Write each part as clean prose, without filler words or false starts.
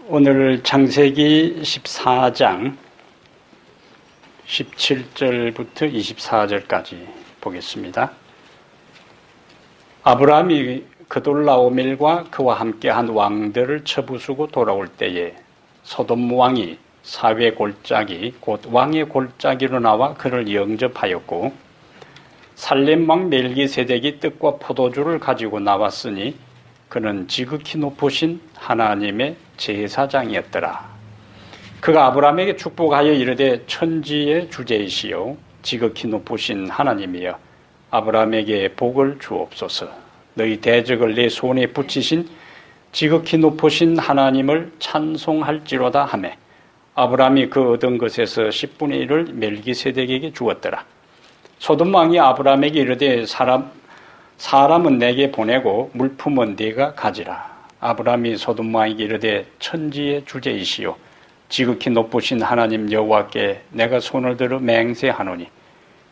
오늘 창세기 14장 17절부터 24절까지 보겠습니다. 아브라함이 그돌라오멜과 그와 함께한 왕들을 쳐부수고 돌아올 때에 소돔 왕이 사회 골짜기 곧 왕의 골짜기로 나와 그를 영접하였고, 살렘 왕 멜기세덱이 떡과 포도주를 가지고 나왔으니 그는 지극히 높으신 하나님의 제사장이었더라. 그가 아브라함에게 축복하여 이르되 천지의 주제이시요 지극히 높으신 하나님이여 아브라함에게 복을 주옵소서. 너희 대적을 내 손에 붙이신 지극히 높으신 하나님을 찬송할지로다 하며, 아브라함이 그 얻은 것에서 10분의 1을 멜기세덱에게 주었더라. 소돔 왕이 아브라함에게 이르되 사람은 내게 보내고 물품은 네가 가지라. 아브라함이 소돔 왕에게 이르되 천지의 주제이시요 지극히 높으신 하나님 여호와께 내가 손을 들어 맹세하노니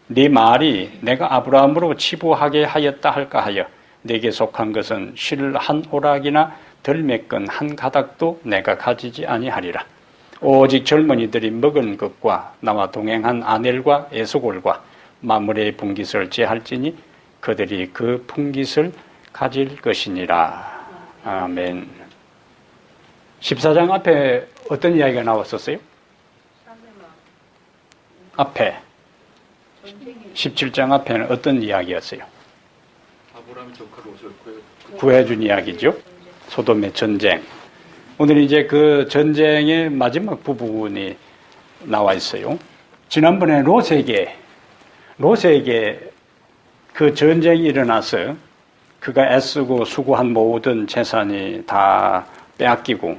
네 말이 내가 아브라함으로 치부하게 하였다 할까 하여 내게 속한 것은 실 한 오락이나 덜매끈 한 가닥도 내가 가지지 아니하리라. 오직 젊은이들이 먹은 것과 나와 동행한 아넬과 에스골과 마므레의 분깃을 제할지니 그들이 그 분깃을 가질 것이니라. 아멘. 14장 앞에 어떤 이야기가 나왔었어요? 앞에 17장 앞에는 어떤 이야기였어요? 아브라함이 조카를 구해준 이야기죠. 소돔의 전쟁. 오늘 이제 그 전쟁의 마지막 부분이 나와 있어요. 지난번에 롯에게 그 전쟁이 일어나서 그가 애쓰고 수고한 모든 재산이 다 빼앗기고,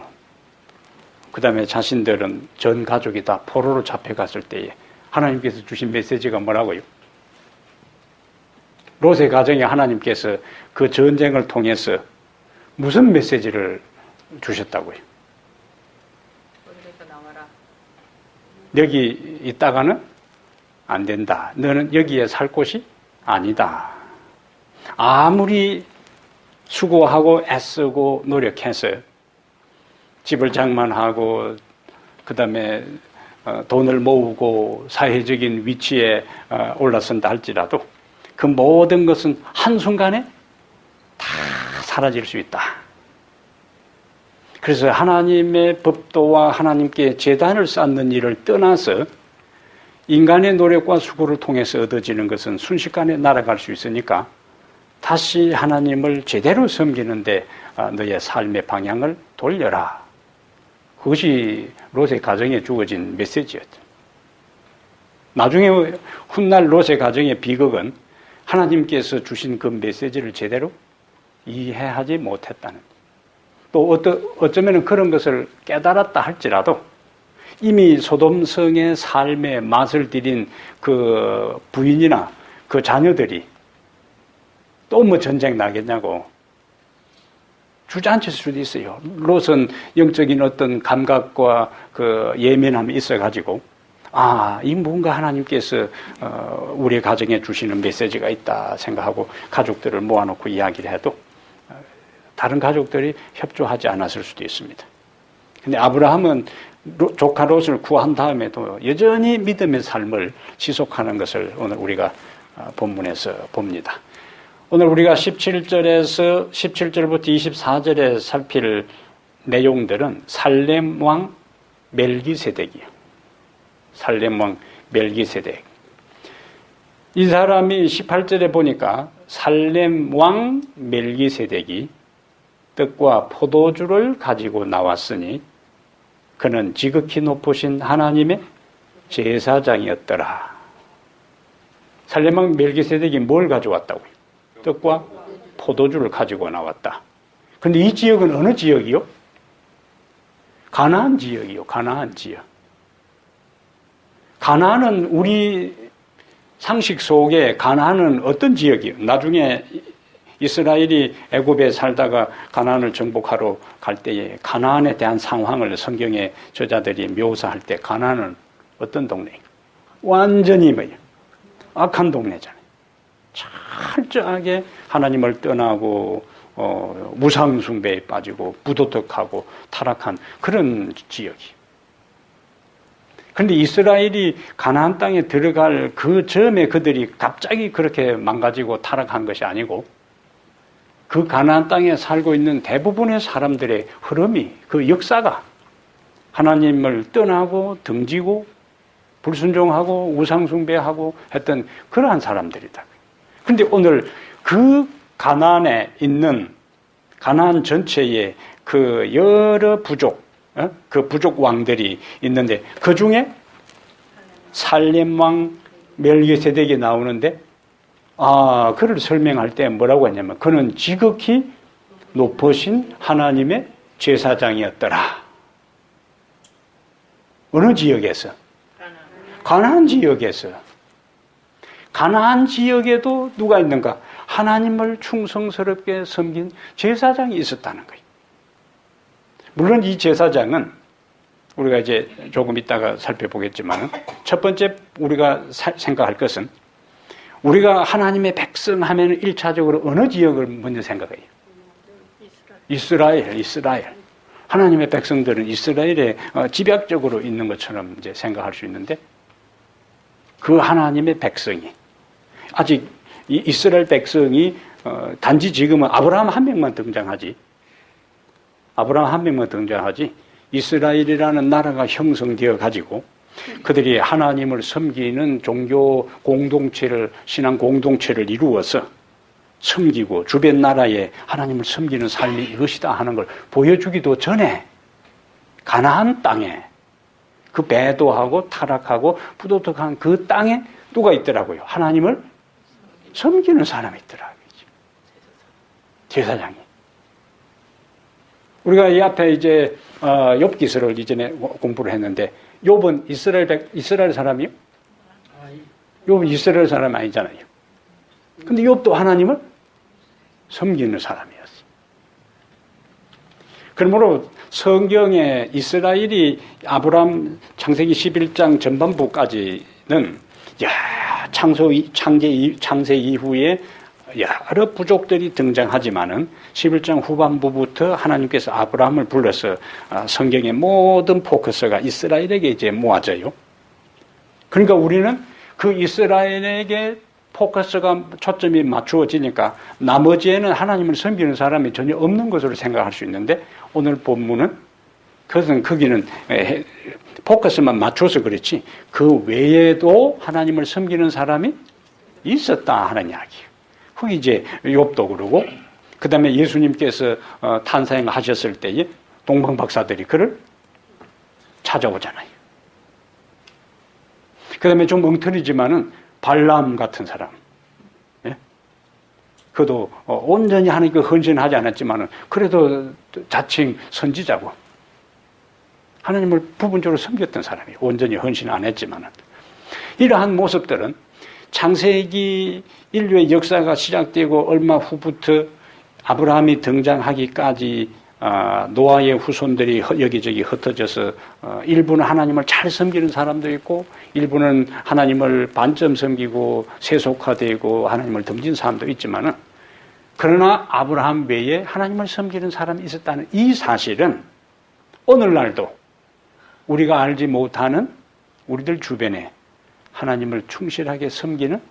그 다음에 자신들은 전 가족이 다 포로로 잡혀갔을 때에 하나님께서 주신 메시지가 뭐라고요? 롯의 가정에 하나님께서 그 전쟁을 통해서 무슨 메시지를 주셨다고요? 여기 있다가는 안 된다. 너는 여기에 살 곳이 아니다. 아무리 수고하고 애쓰고 노력해서 집을 장만하고 그 다음에 돈을 모으고 사회적인 위치에 올라선다 할지라도 그 모든 것은 한순간에 다 사라질 수 있다. 그래서 하나님의 법도와 하나님께 제단을 쌓는 일을 떠나서 인간의 노력과 수고를 통해서 얻어지는 것은 순식간에 날아갈 수 있으니까 다시 하나님을 제대로 섬기는데 너의 삶의 방향을 돌려라. 그것이 롯의 가정에 주어진 메시지였죠. 나중에 훗날 롯의 가정의 비극은 하나님께서 주신 그 메시지를 제대로 이해하지 못했다는, 또 어쩌면 그런 것을 깨달았다 할지라도 이미 소돔성의 삶의 맛을 들인 그 부인이나 그 자녀들이 또 뭐 전쟁 나겠냐고 주저앉을 수도 있어요. 롯은 영적인 어떤 감각과 그 예민함이 있어가지고 이 뭔가 하나님께서 우리 가정에 주시는 메시지가 있다 생각하고 가족들을 모아놓고 이야기를 해도 다른 가족들이 협조하지 않았을 수도 있습니다. 근데 아브라함은 조카 롯을 구한 다음에도 여전히 믿음의 삶을 지속하는 것을 오늘 우리가 본문에서 봅니다. 오늘 우리가 17절부터 24절에 살필 내용들은 살렘 왕 멜기세덱이에요. 살렘 왕 멜기세덱. 이 사람이 18절에 보니까 살렘 왕 멜기세덱이 떡과 포도주를 가지고 나왔으니 그는 지극히 높으신 하나님의 제사장이었더라. 살렘 왕 멜기세덱이 뭘 가져왔다고요? 떡과 포도주를 가지고 나왔다. 그런데 이 지역은 어느 지역이요? 가나안 지역이요. 가나안 지역. 가나안은 우리 상식 속에 가나안은 어떤 지역이요? 나중에 이스라엘이 애굽에 살다가 가나안을 정복하러 갈 때에 가나안에 대한 상황을 성경의 저자들이 묘사할 때 가나안은 어떤 동네예요? 완전히 뭐예요? 악한 동네잖아요. 철저하게 하나님을 떠나고 우상 숭배에 빠지고 부도덕하고 타락한 그런 지역이. 그런데 이스라엘이 가나안 땅에 들어갈 그 즈음에 그들이 갑자기 그렇게 망가지고 타락한 것이 아니고 그 가나안 땅에 살고 있는 대부분의 사람들의 흐름이 그 역사가 하나님을 떠나고 등지고 불순종하고 우상숭배하고 했던 그러한 사람들이다. 그런데 오늘 그 가나안에 있는 가나안 전체에 그 여러 부족, 그 부족 왕들이 있는데 그 중에 살렘 왕 멜기세덱이 나오는데 그를 설명할 때 뭐라고 했냐면 그는 지극히 높으신 하나님의 제사장이었더라. 어느 지역에서? 가나안 지역에서. 가나안 지역에도 누가 있는가? 하나님을 충성스럽게 섬긴 제사장이 있었다는 거예요. 물론 이 제사장은 우리가 이제 조금 이따가 살펴보겠지만 첫 번째 우리가 생각할 것은 우리가 하나님의 백성 하면 1차적으로 어느 지역을 먼저 생각해요? 이스라엘. 하나님의 백성들은 이스라엘에 집약적으로 있는 것처럼 이제 생각할 수 있는데 그 하나님의 백성이 아직 이 이스라엘 백성이 단지 지금은 아브라함 한 명만 등장하지. 이스라엘이라는 나라가 형성되어 가지고 그들이 하나님을 섬기는 종교 공동체를 신앙 공동체를 이루어서 섬기고 주변 나라에 하나님을 섬기는 삶이 이것이다 하는 걸 보여주기도 전에 가나안 땅에 그 배도하고 타락하고 부도덕한 그 땅에 누가 있더라고요? 하나님을 섬기는 사람이 있더라고요. 제사장이. 우리가 이 앞에 이제 욥기서를 이전에 공부를 했는데 욥은 이스라엘 사람이요? 욥은 이스라엘 사람이 아니잖아요. 근데 욥도 하나님을 섬기는 사람이었어요. 그러므로 성경에 이스라엘이 아브라함 창세기 11장 전반부까지는 창세 이후에 여러 부족들이 등장하지만은 11장 후반부부터 하나님께서 아브라함을 불러서 성경의 모든 포커스가 이스라엘에게 이제 모아져요. 그러니까 우리는 그 이스라엘에게 포커스가 초점이 맞추어지니까 나머지에는 하나님을 섬기는 사람이 전혀 없는 것으로 생각할 수 있는데 오늘 본문은 그것은 거기는 포커스만 맞춰서 그렇지 그 외에도 하나님을 섬기는 사람이 있었다 하는 이야기예요. 거기 이제 욥도 그러고 그 다음에 예수님께서 탄생하셨을 때에 동방박사들이 그를 찾아오잖아요. 그 다음에 좀 엉터리지만은 발람 같은 사람, 예? 그도 온전히 하나님께 헌신하지 않았지만은 그래도 자칭 선지자고 하나님을 부분적으로 섬겼던 사람이에요. 온전히 헌신 안 했지만은 이러한 모습들은 창세기 인류의 역사가 시작되고 얼마 후부터 아브라함이 등장하기까지 노아의 후손들이 여기저기 흩어져서 일부는 하나님을 잘 섬기는 사람도 있고 일부는 하나님을 반점 섬기고 세속화되고 하나님을 등진 사람도 있지만은 그러나 아브라함 외에 하나님을 섬기는 사람이 있었다는 이 사실은 오늘날도 우리가 알지 못하는 우리들 주변에 하나님을 충실하게 섬기는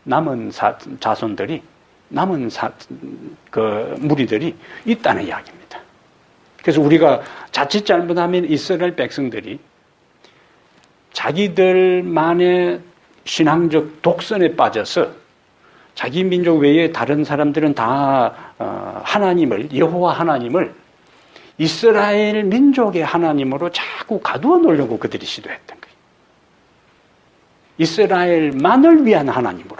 남은 자손들이 남은 무리들이 있다는 이야기입니다. 그래서 우리가 자칫 잘못하면 이스라엘 백성들이 자기들만의 신앙적 독선에 빠져서 자기 민족 외에 다른 사람들은 다 하나님을 여호와 하나님을 이스라엘 민족의 하나님으로 자꾸 가두어 놓으려고 그들이 시도했던 거예요. 이스라엘만을 위한 하나님으로.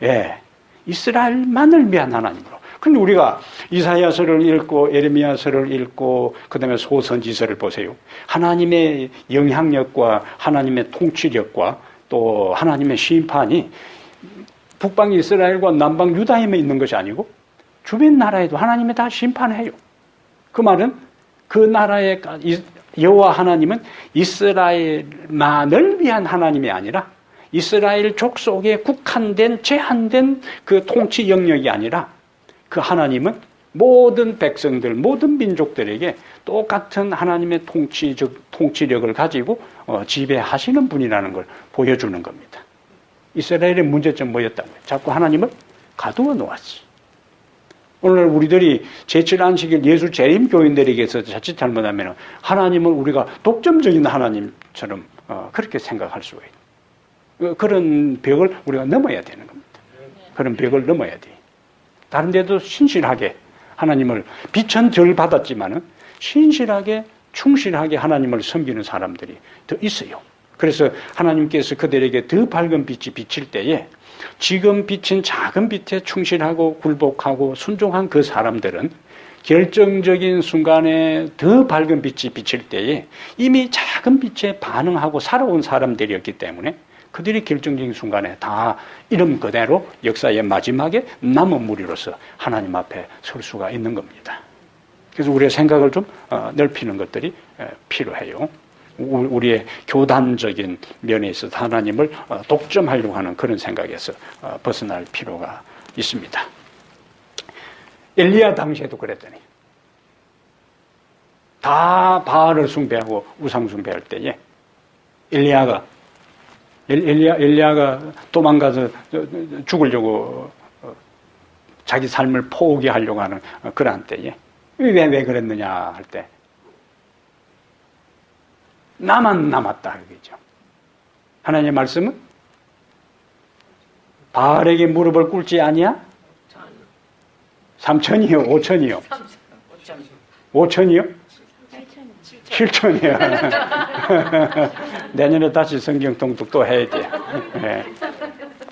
예. 이스라엘만을 위한 하나님으로. 근데 우리가 이사야서를 읽고 에레미야서를 읽고 그다음에 소선지서를 보세요. 하나님의 영향력과 하나님의 통치력과 또 하나님의 심판이 북방 이스라엘과 남방 유다임에 있는 것이 아니고 주변 나라에도 하나님이 다 심판해요. 그 말은 그 나라의 여호와 하나님은 이스라엘만을 위한 하나님이 아니라 이스라엘 족속에 국한된 제한된 그 통치 영역이 아니라 그 하나님은 모든 백성들, 모든 민족들에게 똑같은 하나님의 통치력을 가지고 지배하시는 분이라는 걸 보여주는 겁니다. 이스라엘의 문제점 뭐였다고요? 자꾸 하나님을 가두어 놓았지. 오늘 우리들이 제7 안식일 예수 재림 교인들에게서 자칫 잘못하면 하나님을 우리가 독점적인 하나님처럼 그렇게 생각할 수가 있어요. 그런 벽을 우리가 넘어야 되는 겁니다. 그런 벽을 넘어야 돼. 다른 데도 신실하게 하나님을 빛은 덜 받았지만은 신실하게 충실하게 하나님을 섬기는 사람들이 더 있어요. 그래서 하나님께서 그들에게 더 밝은 빛이 비칠 때에 지금 비친 작은 빛에 충실하고 굴복하고 순종한 그 사람들은 결정적인 순간에 더 밝은 빛이 비칠 때에 이미 작은 빛에 반응하고 살아온 사람들이었기 때문에 그들이 결정적인 순간에 다 이름 그대로 역사의 마지막에 남은 무리로서 하나님 앞에 설 수가 있는 겁니다. 그래서 우리의 생각을 좀 넓히는 것들이 필요해요. 우리의 교단적인 면에 있어서 하나님을 독점하려고 하는 그런 생각에서 벗어날 필요가 있습니다. 엘리야 당시에도 그랬더니 다 바알을 숭배하고 우상 숭배할 때에 엘리야가 도망가서 죽으려고 자기 삶을 포기하려고 하는 그러한 때에 왜 그랬느냐 할 때 나만 남았다 그러죠. 하나님의 말씀은 바알에게 무릎을 꿇지 아니야? 3천이요? 5천이요? 5천이요? 7천이요. 내년에 다시 성경 통독 또 해야 돼요. 네.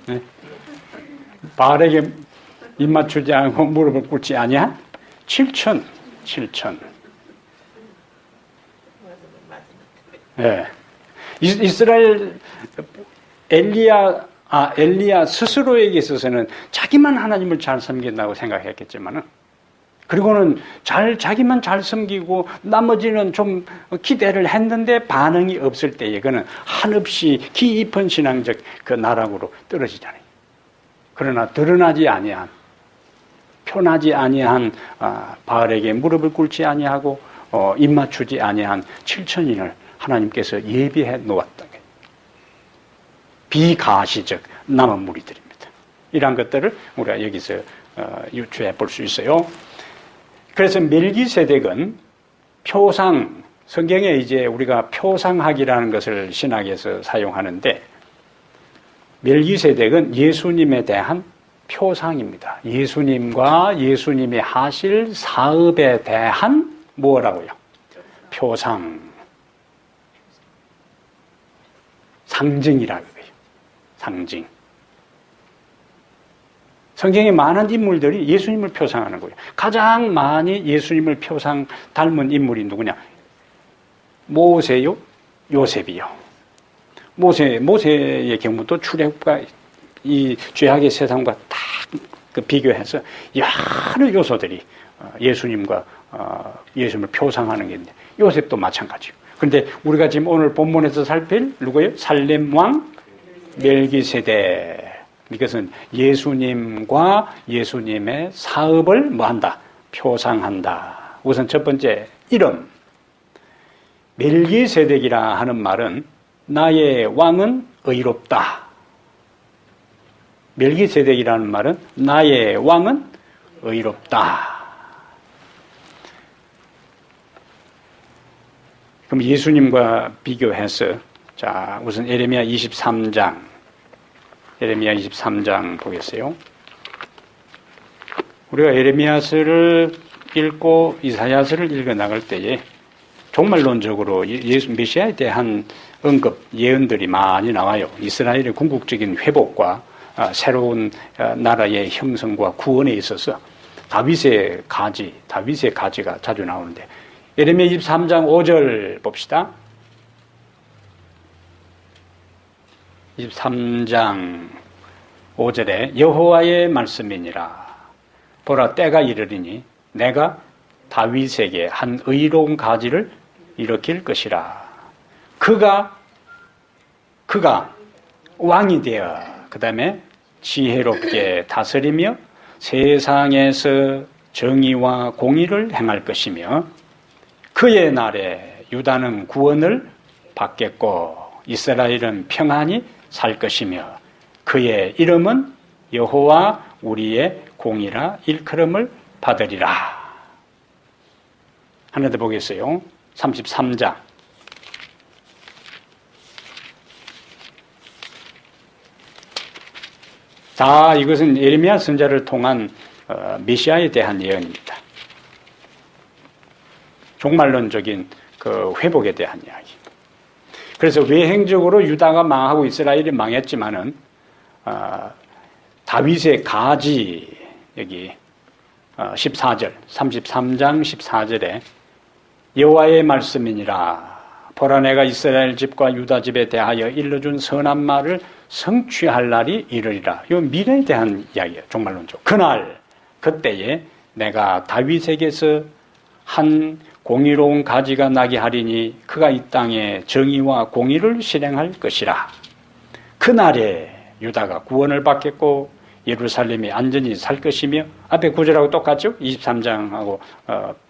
네. 바알에게 입 맞추지 않고 무릎을 꿇지 아니야? 7천. 네. 이스라엘 엘리야 스스로에게 있어서는 자기만 하나님을 잘 섬긴다고 생각했겠지만은 그리고는 자기만 잘 섬기고 나머지는 좀 기대를 했는데 반응이 없을 때에 그는 한없이 깊은 신앙적 그 나락으로 떨어지잖아요. 그러나 드러나지 아니한 표나지 아니한 바알에게 무릎을 꿇지 아니하고 입 맞추지 아니한 7천인을 하나님께서 예비해 놓았던 거예요. 비가시적 남은 무리들입니다. 이러한 것들을 우리가 여기서 유추해 볼 수 있어요. 그래서 멜기세덱은 표상, 성경에 이제 우리가 표상학이라는 것을 신학에서 사용하는데 멜기세덱은 예수님에 대한 표상입니다. 예수님과 예수님이 하실 사업에 대한 뭐라고요? 표상. 상징이라고 해요. 상징. 성경에 많은 인물들이 예수님을 표상하는 거예요. 가장 많이 예수님을 닮은 인물이 누구냐? 모세요? 요셉이요. 모세의 경우도 출애굽과 이 죄악의 세상과 딱 비교해서 여러 요소들이 예수님과 예수님을 표상하는 게 있는데 요셉도 마찬가지요. 그런데 우리가 지금 오늘 본문에서 살필 누구예요? 살렘 왕 멜기세덱. 이것은 예수님과 예수님의 사업을 뭐한다? 표상한다. 우선 첫 번째 이름. 멜기세덱이라 하는 말은 나의 왕은 의롭다. 멜기세덱이라는 말은 나의 왕은 의롭다. 그럼 예수님과 비교해서 자 우선 예레미야 23장 보겠어요. 우리가 예레미야서를 읽고 이사야서를 읽어 나갈 때에 종말론적으로 예수 메시아에 대한 언급 예언들이 많이 나와요. 이스라엘의 궁극적인 회복과 새로운 나라의 형성과 구원에 있어서 다윗의 가지가 자주 나오는데 예레미야 23장 5절 봅시다. 23장 5절에 여호와의 말씀이니라. 보라 때가 이르리니 내가 다윗에게 한 의로운 가지를 일으킬 것이라. 그가 왕이 되어 그 다음에 지혜롭게 다스리며 세상에서 정의와 공의를 행할 것이며 그의 날에 유다는 구원을 받겠고 이스라엘은 평안히 살 것이며 그의 이름은 여호와 우리의 공이라 일컬음을 받으리라. 하나 더 보겠어요. 33장. 자, 이것은 예레미야 선지자를 통한 메시아에 대한 예언입니다. 종말론적인 그 회복에 대한 이야기. 그래서 외행적으로 유다가 망하고 이스라엘이 망했지만은 다윗의 가지 여기 14절 33장 14절에 여호와의 말씀이니라 보라 내가 이스라엘 집과 유다 집에 대하여 일러준 선한 말을 성취할 날이 이르리라. 이 미래에 대한 이야기예요. 종말론적. 그날 그때에 내가 다윗에게서 한 공의로운 가지가 나게 하리니 그가 이 땅에 정의와 공의를 실행할 것이라. 그날에 유다가 구원을 받겠고 예루살렘이 안전히 살 것이며 앞에 구절하고 똑같죠? 23장하고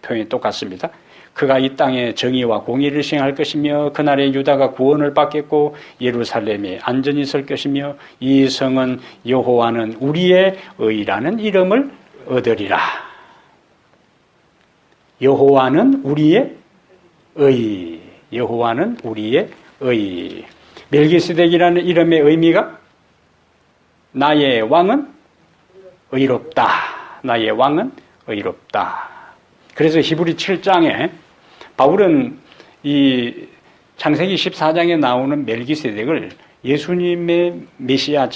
표현이 똑같습니다. 그가 이 땅에 정의와 공의를 시행할 것이며 그날에 유다가 구원을 받겠고 예루살렘이 안전히 설 것이며 이 성은 여호와는 우리의 의라는 이름을 얻으리라. 여호와는 우리의 의. 여호와는 우리의 의. 멜기세덱이라는 이름의 의미가 나의 왕은 의롭다. 나의 왕은 의롭다. 그래서 히브리 7장에 바울은 이 창세기 14장에 나오는 멜기세덱을 예수님의 메시아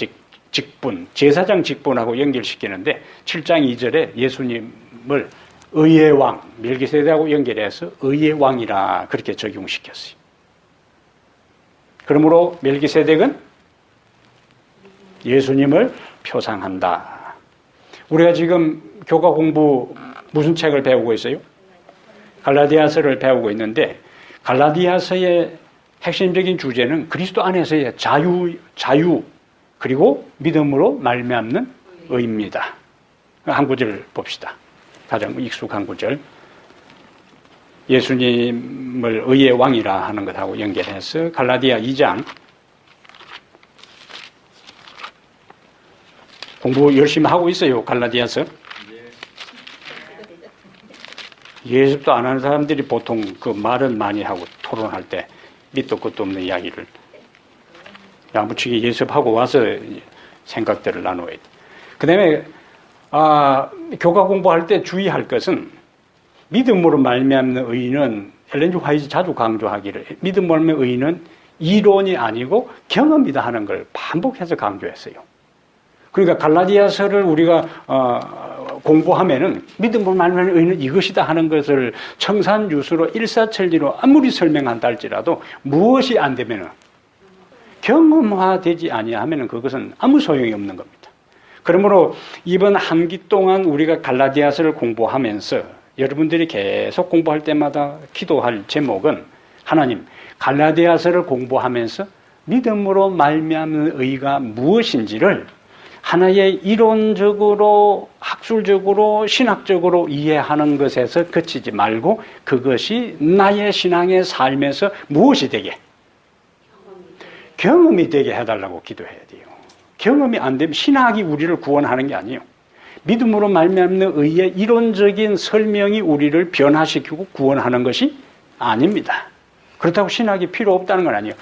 직분, 제사장 직분하고 연결시키는데 7장 2절에 예수님을 의의 왕, 멜기세덱하고 연결해서 의의 왕이라 그렇게 적용시켰어요. 그러므로 멜기세덱은 예수님을 표상한다. 우리가 지금 교과 공부 무슨 책을 배우고 있어요? 갈라디아서를 배우고 있는데 갈라디아서의 핵심적인 주제는 그리스도 안에서의 자유 그리고 믿음으로 말미암는 의입니다. 한 구절 봅시다. 가장 익숙한 구절. 예수님을 의의 왕이라 하는 것하고 연결해서 갈라디아 2장 공부 열심히 하고 있어요. 갈라디아서. 예습도 안 하는 사람들이 보통 그 말은 많이 하고 토론할 때 밑도 끝도 없는 이야기를 야무치게 예습하고 와서 생각들을 나눠야 돼. 그 다음에 교과 공부할 때 주의할 것은 믿음으로 말미암는 의는 엘렌 G 화이트 자주 강조하기를 믿음으로 말미암는 의는 이론이 아니고 경험이다 하는 걸 반복해서 강조했어요. 그러니까 갈라디아서를 우리가 공부하면은 믿음으로 말미암는 의는 이것이다 하는 것을 청산유수로 일사천리로 아무리 설명한다 할지라도 무엇이 안 되면은 경험화되지 아니하면은 그것은 아무 소용이 없는 겁니다. 그러므로 이번 한 기 동안 우리가 갈라디아서를 공부하면서 여러분들이 계속 공부할 때마다 기도할 제목은 하나님, 갈라디아서를 공부하면서 믿음으로 말미암는 의가 무엇인지를 하나의 이론적으로, 학술적으로, 신학적으로 이해하는 것에서 그치지 말고 그것이 나의 신앙의 삶에서 무엇이 되게? 경험이 되게 해달라고 기도해야 돼요. 경험이 안 되면 신학이 우리를 구원하는 게 아니에요. 믿음으로 말미암는 의의 이론적인 설명이 우리를 변화시키고 구원하는 것이 아닙니다. 그렇다고 신학이 필요 없다는 건 아니에요.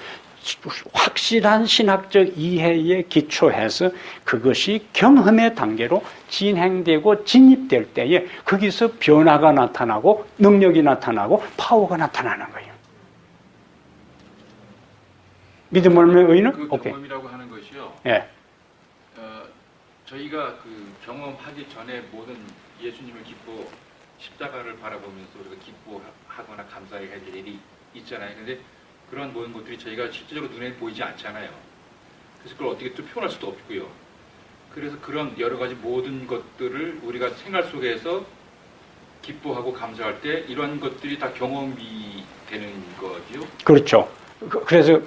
확실한 신학적 이해에 기초해서 그것이 경험의 단계로 진행되고 진입될 때에 거기서 변화가 나타나고 능력이 나타나고 파워가 나타나는 거예요. 믿음 없는 의는 그 경험이라고 하는 것이요. 예. 저희가 그 경험하기 전에 모든 예수님을 십자가를 바라보면서 우리가 기뻐하거나 감사해야 할 일이 있잖아요. 근데 그런 모든 것들이 저희가 실제적으로 눈에 보이지 않잖아요. 그래서 그걸 어떻게 또 표현할 수도 없고요. 그래서 그런 여러 가지 모든 것들을 우리가 생활 속에서 기뻐하고 감사할 때 이런 것들이 다 경험이 되는 거죠. 그렇죠. 그래서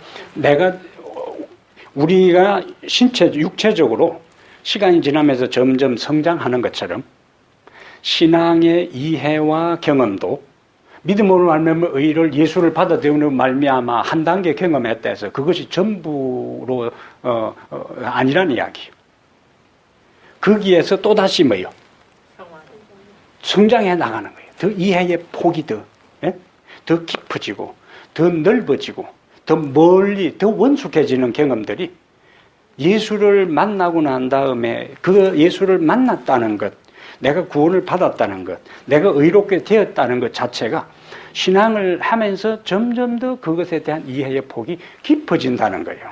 우리가 육체적으로 시간이 지나면서 점점 성장하는 것처럼 신앙의 이해와 경험도 믿음으로 말미암아 의를 예수를 받아들이는 말미암아 한 단계 경험했다 해서 그것이 전부로 아니란 이야기예요. 거기에서 또다시 뭐예요? 성장해 나가는 거예요. 더 이해의 폭이 더 깊어지고 더 넓어지고 더 멀리 더 원숙해지는 경험들이 예수를 만나고 난 다음에 그 예수를 만났다는 것, 내가 구원을 받았다는 것, 내가 의롭게 되었다는 것 자체가 신앙을 하면서 점점 더 그것에 대한 이해의 폭이 깊어진다는 거예요.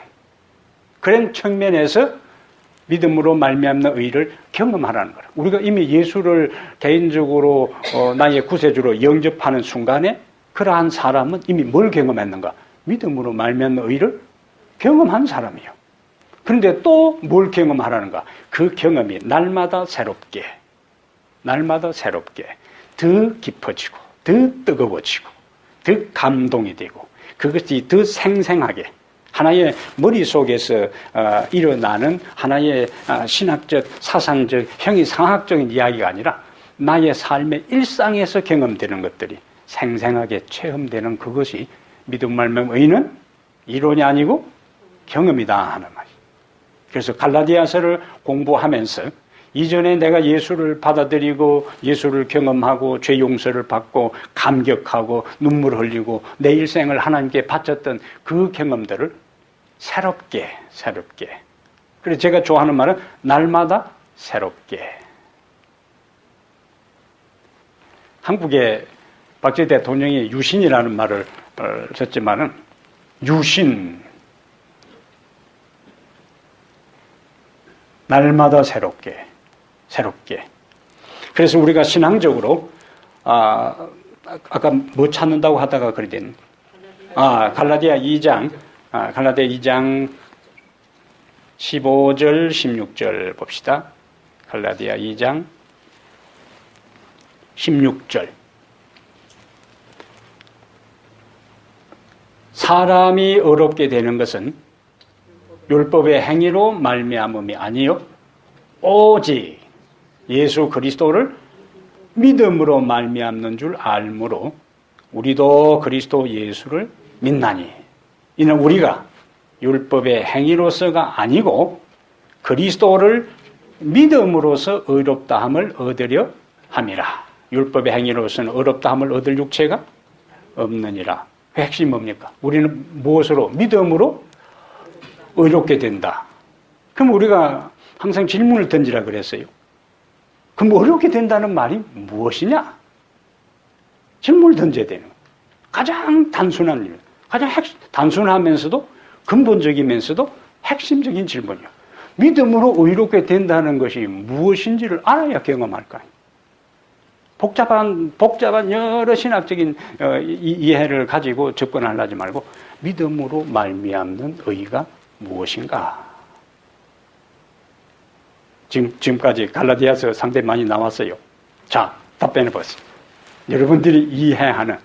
그런 측면에서 믿음으로 말미암는 의를 경험하라는 거예요. 우리가 이미 예수를 개인적으로 나의 구세주로 영접하는 순간에 그러한 사람은 이미 뭘 경험했는가? 믿음으로 말미암는 의를 경험한 사람이에요. 그런데 또 뭘 경험하라는가? 그 경험이 날마다 새롭게 더 깊어지고 더 뜨거워지고 더 감동이 되고 그것이 더 생생하게 하나의 머릿속에서 일어나는 하나의 신학적, 사상적, 형이상학적인 이야기가 아니라 나의 삶의 일상에서 경험되는 것들이 생생하게 체험되는 그것이 믿음 말미암아 의는 이론이 아니고 경험이다 하는 말이에요. 그래서 갈라디아서를 공부하면서 이전에 내가 예수를 받아들이고 예수를 경험하고 죄 용서를 받고 감격하고 눈물 흘리고 내 일생을 하나님께 바쳤던 그 경험들을 새롭게 그래서 제가 좋아하는 말은 날마다 새롭게. 한국의 박정희 대통령이 유신이라는 말을 썼지만은 유신 날마다 새롭게. 그래서 우리가 신앙적으로 아까 뭐 찾는다고 하다가 그러더니 갈라디아 2장 15절 16절 봅시다. 갈라디아 2장 16절. 사람이 어렵게 되는 것은 율법의 행위로 말미암음이 아니요 오직 예수 그리스도를 믿음으로 말미암는 줄 알므로 우리도 그리스도 예수를 믿나니 이는 우리가 율법의 행위로서가 아니고 그리스도를 믿음으로써 의롭다함을 얻으려 함이라. 율법의 행위로서는 의롭다함을 얻을 육체가 없느니라. 핵심이 뭡니까? 우리는 무엇으로? 믿음으로 의롭게 된다. 그럼 우리가 항상 질문을 던지라 그랬어요. 그럼 의롭게 된다는 말이 무엇이냐? 질문을 던져야 되는 거예요. 가장 단순한 일, 가장 단순하면서도 근본적이면서도 핵심적인 질문이에요. 믿음으로 의롭게 된다는 것이 무엇인지를 알아야 경험할 거 아니에요. 복잡한 여러 신학적인 이해를 가지고 접근하지 말고 믿음으로 말미암는 의가 무엇인가? 지금까지 갈라디아서 상당히 많이 나왔어요. 자, 답변해 보세요. 여러분들이 이해하는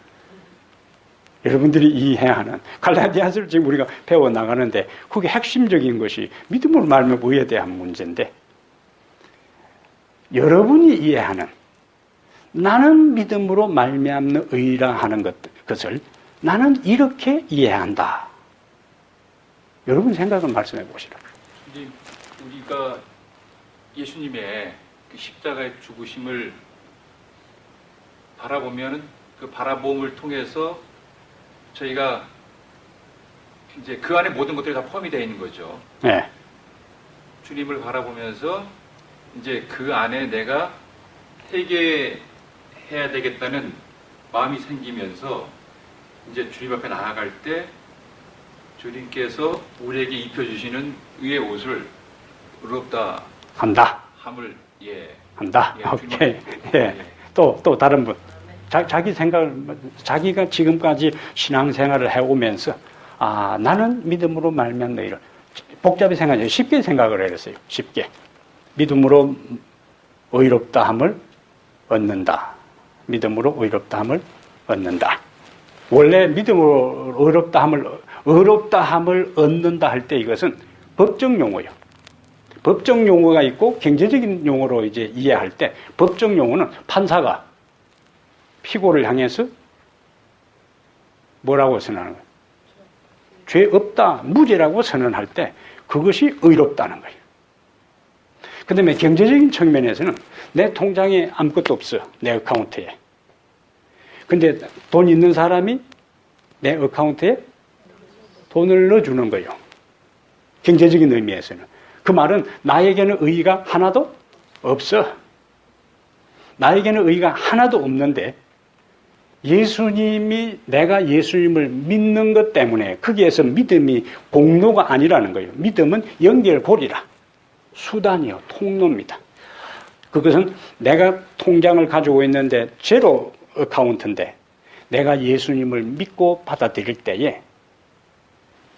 갈라디아서를 지금 우리가 배워나가는데 그게 핵심적인 것이 믿음으로 말미암는 의에 대한 문제인데 여러분이 이해하는 나는 믿음으로 말미암는 의라 하는 것을 나는 이렇게 이해한다. 여러분 생각을 말씀해 보시라. 우리가 예수님의 그 십자가의 죽으심을 바라보면 그 바라봄을 통해서 저희가 이제 그 안에 모든 것들이 다 포함이 되어 있는 거죠. 네. 주님을 바라보면서 이제 그 안에 내가 회개해야 되겠다는 마음이 생기면서 이제 주님 앞에 나아갈 때 주님께서 우리에게 입혀주시는 의의 옷을 의롭다 한다. 함을 한다. 오케이. 예. 또 다른 분. 자기 생각을 자기가 지금까지 신앙생활을 해오면서 나는 믿음으로 말미암는 일을 복잡히 생각해요. 쉽게 생각을 해봤어요. 쉽게 믿음으로 의롭다함을 얻는다. 믿음으로 의롭다함을 얻는다. 원래 믿음으로 의롭다함을 얻는다 할 때 이것은 법적 용어예요. 법적 용어가 있고 경제적인 용어로 이제 이해할 때 법적 용어는 판사가 피고를 향해서 뭐라고 선언하는 거예요? 죄 없다, 무죄라고 선언할 때 그것이 의롭다는 거예요. 그 다음에 경제적인 측면에서는 내 통장에 아무것도 없어, 내 어카운트에. 근데 돈 있는 사람이 내 어카운트에 돈을 넣어주는 거예요. 경제적인 의미에서는. 그 말은 나에게는 의의가 하나도 없어. 나에게는 의의가 하나도 없는데 예수님이 내가 예수님을 믿는 것 때문에 거기에서 믿음이 공로가 아니라는 거예요. 믿음은 연결고리라. 수단이요. 통로입니다. 그것은 내가 통장을 가지고 있는데 제로 어카운트인데 내가 예수님을 믿고 받아들일 때에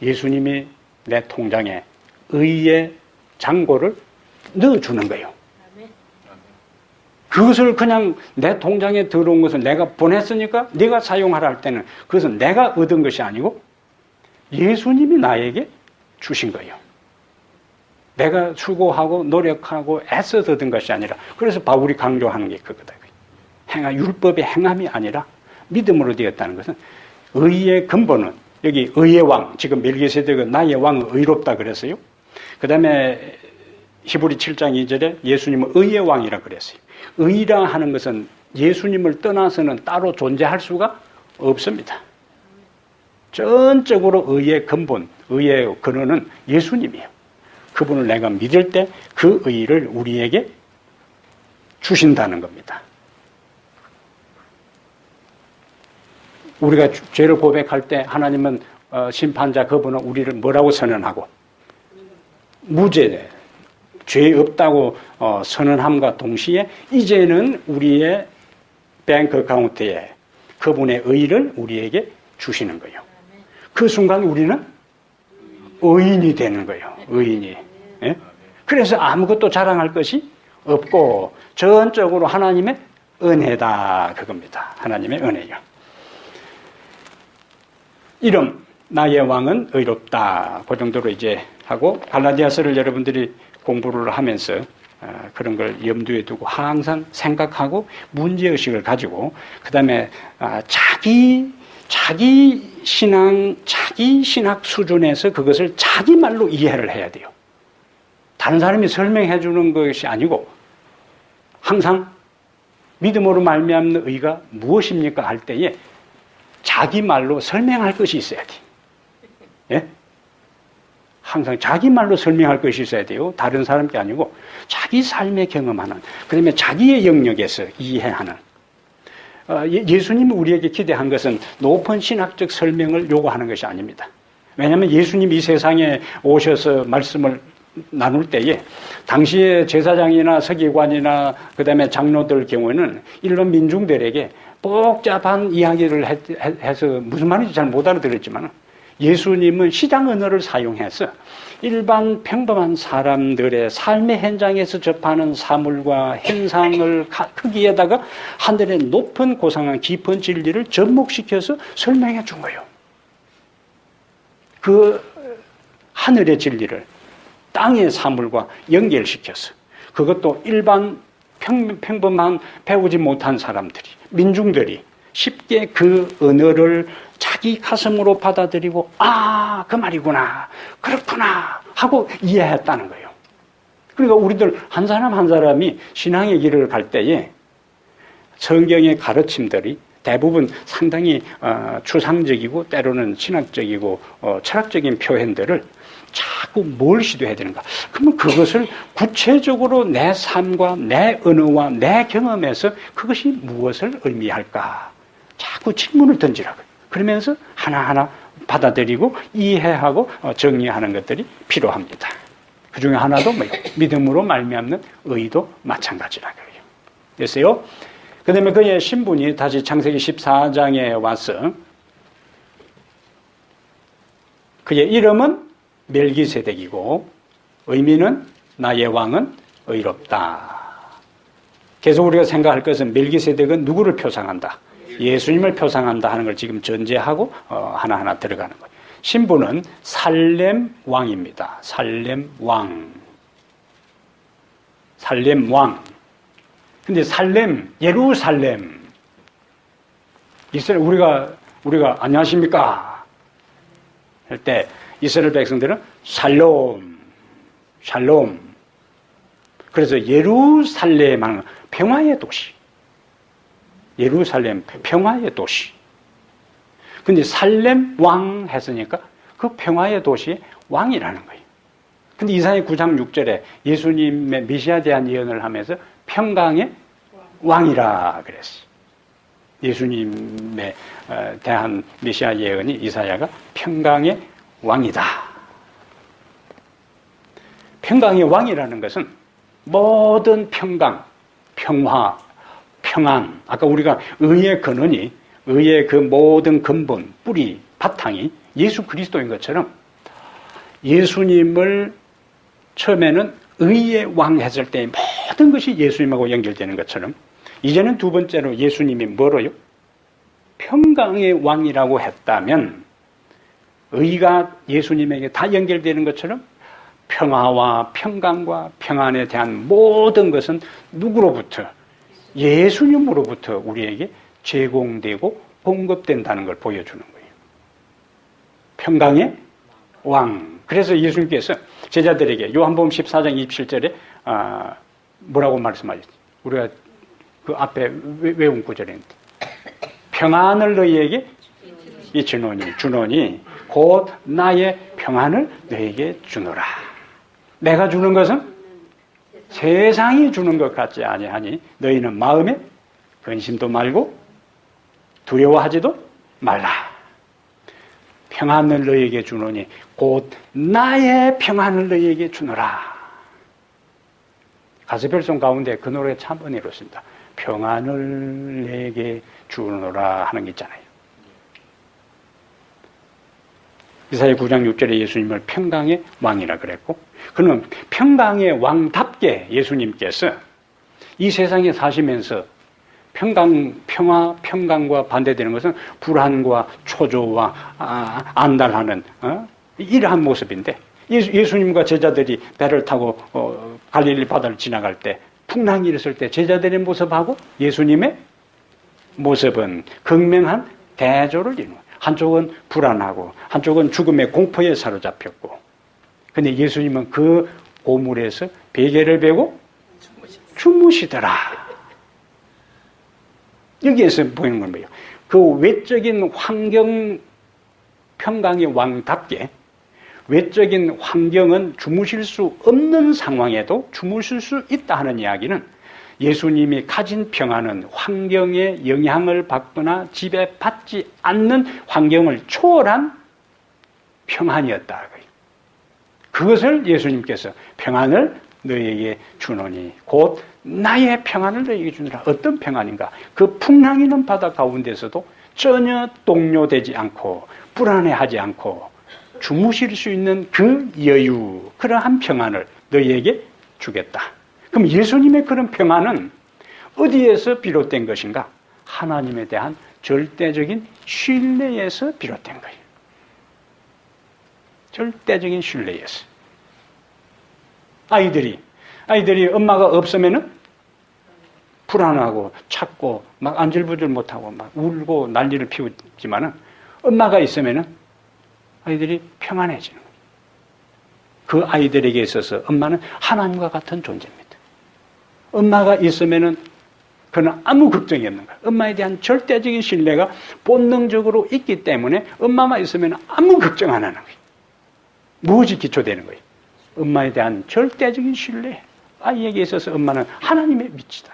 예수님이 내 통장에 의의 잔고를 넣어주는 거예요. 그것을 그냥 내 통장에 들어온 것을 내가 보냈으니까 네가 사용하라 할 때는 그것은 내가 얻은 것이 아니고 예수님이 나에게 주신 거예요. 내가 수고하고 노력하고 애써서 얻은 것이 아니라 그래서 바울이 강조하는 게 그거다. 율법의 행함이 아니라 믿음으로 되었다는 것은 의의 근본은 여기 의의 왕, 지금 멜기세덱은 나의 왕은 의롭다 그랬어요. 그 다음에 히브리 7장 2절에 예수님은 의의 왕이라 그랬어요. 의라 하는 것은 예수님을 떠나서는 따로 존재할 수가 없습니다. 전적으로 의의 근본, 의의 근원은 예수님이에요. 그분을 내가 믿을 때 그 의를 우리에게 주신다는 겁니다. 우리가 죄를 고백할 때 하나님은 심판자 그분은 우리를 뭐라고 선언하고 무죄, 죄 없다고 선언함과 동시에 이제는 우리의 뱅크 어카운트에 그분의 의를 우리에게 주시는 거예요. 그 순간 우리는 의인이 되는 거예요. 의인이. 예? 그래서 아무것도 자랑할 것이 없고 전적으로 하나님의 은혜다 그겁니다. 하나님의 은혜요. 이름 나의 왕은 의롭다. 그 정도로 이제 하고 갈라디아서를 여러분들이 공부를 하면서 그런 걸 염두에 두고 항상 생각하고 문제의식을 가지고 그 다음에 자기 신학 수준에서 그것을 자기 말로 이해를 해야 돼요. 다른 사람이 설명해 주는 것이 아니고 항상 믿음으로 말미암는 의가 무엇입니까 할 때에 자기 말로 설명할 것이 있어야 돼. 예? 항상 자기 말로 설명할 것이 있어야 돼요. 다른 사람 게 아니고 자기 삶에 경험하는, 그 다음에 자기의 영역에서 이해하는. 예수님이 우리에게 기대한 것은 높은 신학적 설명을 요구하는 것이 아닙니다. 왜냐하면 예수님이 이 세상에 오셔서 말씀을 나눌 때에 당시의 제사장이나 서기관이나 그 다음에 장로들 경우에는 일반 민중들에게 복잡한 이야기를 해서 무슨 말인지 잘 못 알아들었지만 예수님은 시장 언어를 사용해서 일반 평범한 사람들의 삶의 현장에서 접하는 사물과 현상을 크기에다가 하늘의 높은 고상한 깊은 진리를 접목시켜서 설명해 준 거예요. 그 하늘의 진리를 땅의 사물과 연결시켜서 그것도 일반 평범한 배우지 못한 사람들이 민중들이 쉽게 그 언어를 자기 가슴으로 받아들이고 그 말이구나 그렇구나 하고 이해했다는 거예요. 그러니까 우리들 한 사람 한 사람이 신앙의 길을 갈 때에 성경의 가르침들이 대부분 상당히 추상적이고 때로는 신학적이고 철학적인 표현들을 자꾸 뭘 시도해야 되는가? 그러면 그것을 구체적으로 내 삶과 내 언어와 내 경험에서 그것이 무엇을 의미할까? 자꾸 질문을 던지라고요. 그러면서 하나하나 받아들이고 이해하고 정리하는 것들이 필요합니다. 그 중에 하나도 뭐예요? 믿음으로 말미암는 의도 마찬가지라고요. 됐어요? 그 다음에 그의 신분이 다시 창세기 14장에 와서 그의 이름은 멜기세덱이고 의미는 나의 왕은 의롭다. 계속 우리가 생각할 것은 멜기세덱은 누구를 표상한다? 예수님을 표상한다 하는 걸 지금 전제하고 하나하나 들어가는 거예요. 신분은 살렘 왕입니다. 살렘 왕. 살렘 왕. 근데 살렘, 예루살렘. 이스라엘 우리가 안녕하십니까 할 때 이스라엘 백성들은 샬롬. 그래서 예루살렘 하는 평화의 도시. 예루살렘 평화의 도시. 근데 살렘 왕 했으니까 그 평화의 도시의 왕이라는 거예요. 근데 이사야 9장 6절에 예수님의 메시아에 대한 예언을 하면서 평강의 왕이라 그랬어요. 예수님에 대한 메시아 예언이 이사야가 평강의 왕이다. 평강의 왕이라는 것은 모든 평강, 평화, 평안. 아까 우리가 의의 근원이, 의의 그 모든 근본, 뿌리, 바탕이 예수 그리스도인 것처럼 예수님을 처음에는 의의 왕 했을 때 모든 것이 예수님하고 연결되는 것처럼 이제는 두 번째로 예수님이 뭐로요? 평강의 왕이라고 했다면 의가 예수님에게 다 연결되는 것처럼 평화와 평강과 평안에 대한 모든 것은 누구로부터? 예수님으로부터 우리에게 제공되고 공급된다는 걸 보여주는 거예요. 평강의 왕. 그래서 예수님께서 제자들에게 요한복음 14장 27절에 뭐라고 말씀하셨죠? 우리가 그 앞에 외운 구절인데 평안을 너희에게 주노니 곧 나의 평안을 너희에게 주노라. 내가 주는 것은 세상이 주는 것 같지 아니하니 너희는 마음에 근심도 말고 두려워하지도 말라. 평안을 너희에게 주노니 곧 나의 평안을 너희에게 주노라. 가스펠송 가운데 그 노래 참 은혜롭습니다. 평안을 내게 주노라 하는 게 있잖아요. 이사야 9장 6절에 예수님을 평강의 왕이라 그랬고, 그는 평강의 왕답게 예수님께서 이 세상에 사시면서 평화, 평강과 반대되는 것은 불안과 초조와 안달하는 이러한 모습인데 예수님과 제자들이 배를 타고 갈릴리 바다를 지나갈 때 풍랑이 일었을 때 제자들의 모습하고 예수님의 모습은 극명한 대조를 이루는 거예요. 한쪽은 불안하고 한쪽은 죽음의 공포에 사로잡혔고 근데 예수님은 그 고물에서 베개를 베고 주무시더라. 여기에서 보이는 건 뭐예요? 그 외적인 환경 평강의 왕답게 외적인 환경은 주무실 수 없는 상황에도 주무실 수 있다 하는 이야기는 예수님이 가진 평안은 환경의 영향을 받거나 지배받지 않는 환경을 초월한 평안이었다. 그것을 예수님께서 평안을 너희에게 주노니 곧 나의 평안을 너희에게 주노라. 어떤 평안인가? 그 풍랑이는 바다 가운데서도 전혀 동요되지 않고 불안해하지 않고 주무실 수 있는 그 여유, 그러한 평안을 너희에게 주겠다. 그럼 예수님의 그런 평안은 어디에서 비롯된 것인가? 하나님에 대한 절대적인 신뢰에서 비롯된 거예요. 절대적인 신뢰에서. 아이들이 엄마가 없으면은 불안하고 찾고 막 안절부절 못하고 막 울고 난리를 피우지만은 엄마가 있으면은 아이들이 평안해지는 거예요. 그 아이들에게 있어서 엄마는 하나님과 같은 존재입니다. 엄마가 있으면은 그는 아무 걱정이 없는 거예요. 엄마에 대한 절대적인 신뢰가 본능적으로 있기 때문에 엄마만 있으면 아무 걱정 안 하는 거예요. 무엇이 기초되는 거예요? 엄마에 대한 절대적인 신뢰. 아이에게 있어서 엄마는 하나님의 미치다.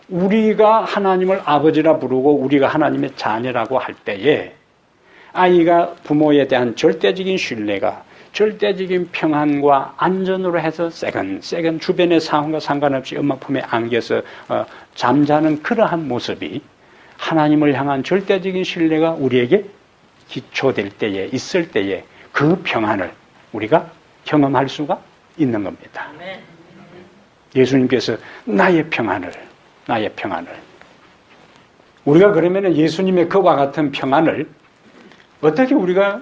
우리가 하나님을 아버지라 부르고 우리가 하나님의 자녀라고 할 때에 아이가 부모에 대한 절대적인 신뢰가 절대적인 평안과 안전으로 해서 세건 주변의 상황과 상관없이 엄마 품에 안겨서 잠자는 그러한 모습이 하나님을 향한 절대적인 신뢰가 우리에게 기초될 때에 있을 때에 그 평안을 우리가 경험할 수가 있는 겁니다. 예수님께서 나의 평안을 우리가 그러면 예수님의 그와 같은 평안을 어떻게 우리가